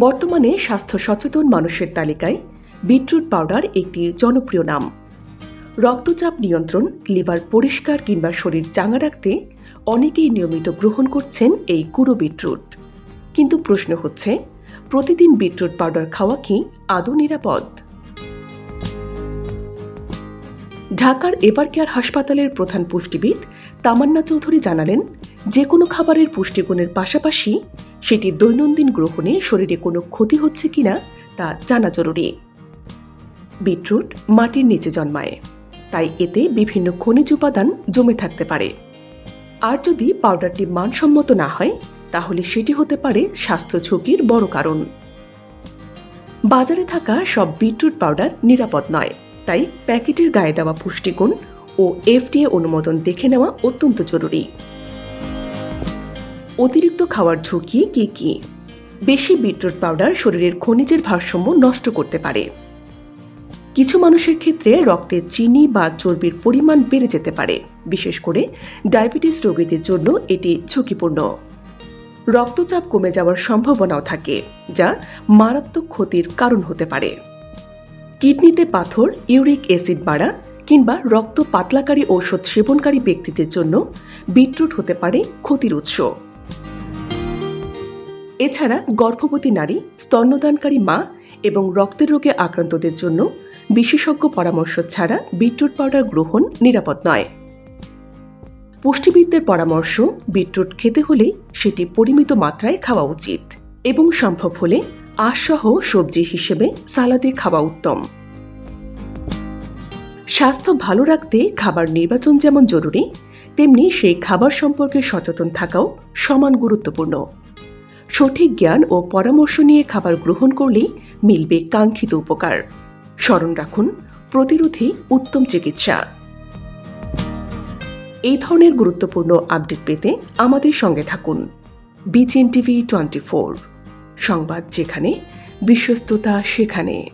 বর্তমানে স্বাস্থ্য সচেতন মানুষের তালিকায় বিটরুট পাউডার একটি জনপ্রিয় নাম। রক্তচাপ নিয়ন্ত্রণ, লিভার পরিষ্কার কিংবা শরীর চাঙ্গা রাখতে অনেকেই নিয়মিত গ্রহণ করছেন এই গুঁড়ো বিটরুট। কিন্তু প্রশ্ন হচ্ছে, প্রতিদিন বিটরুট পাউডার খাওয়া কি আদৌ নিরাপদ? ঢাকার এভারকেয়ার হাসপাতালের প্রধান পুষ্টিবিদ তামান্না চৌধুরী জানালেন, যে কোনো খাবারের পুষ্টিগুণের পাশাপাশি সেটি দৈনন্দিন গ্রহণে শরীরে কোনো ক্ষতি হচ্ছে কিনা তা জানা জরুরি। বিটরুট মাটির নিচে জন্মায়, তাই এতে বিভিন্ন খনিজ উপাদান জমে থাকতে পারে। আর যদি পাউডারটি মানসম্মত না হয়, তাহলে সেটি হতে পারে স্বাস্থ্য ঝুঁকির বড় কারণ। বাজারে থাকা সব বিটরুট পাউডার নিরাপদ নয়, তাই প্যাকেটের গায়ে দেওয়া পুষ্টিগুণ ও FDA অনুমোদন দেখে নেওয়া অত্যন্ত জরুরি। অতিরিক্ত খাওয়ার ঝুঁকি কি কি? বেশি বিটরুট পাউডার শরীরের খনিজের ভারসাম্য নষ্ট করতে পারে। কিছু মানুষের ক্ষেত্রে রক্তে চিনি বা চর্বির পরিমাণ বেড়ে যেতে পারে, বিশেষ করে ডায়াবেটিস রোগীদের জন্য এটি ঝুঁকিপূর্ণ। রক্তচাপ কমে যাওয়ার সম্ভাবনাও থাকে, যা মারাত্মক ক্ষতির কারণ হতে পারে। কিডনিতে পাথর, ইউরিক অ্যাসিড বাড়া কিংবা রক্ত পাতলাকারী ঔষধ সেবনকারী ব্যক্তিদের জন্য বিটরুট হতে পারে ক্ষতির উৎস। এছাড়া গর্ভবতী নারী, স্তন্যদানকারী মা এবং রক্তের রোগে আক্রান্তদের জন্য বিশেষজ্ঞ পরামর্শ ছাড়া বিটরুট পাউডার গ্রহণ নিরাপদ নয়। পুষ্টিবিদদের পরামর্শ, বিটরুট খেতে হলে সেটি পরিমিত মাত্রায় খাওয়া উচিত এবং সম্ভব হলে আঁশসহ সবজি হিসেবে সালাদে খাওয়া উত্তম। স্বাস্থ্য ভালো রাখতে খাবার নির্বাচন যেমন জরুরি, তেমনি সেই খাবার সম্পর্কে সচেতন থাকাও সমান গুরুত্বপূর্ণ। সঠিক জ্ঞান ও পরামর্শ নিয়ে খাবার গ্রহণ করলেই মিলবে কাঙ্ক্ষিত উপকার। স্মরণ রাখুন, প্রতিরোধী উত্তম চিকিৎসা। এই ধরনের গুরুত্বপূর্ণ আপডেট পেতে আমাদের সঙ্গে থাকুন। BGN TV 24, সংবাদ যেখানে, বিশ্বস্ততা সেখানে।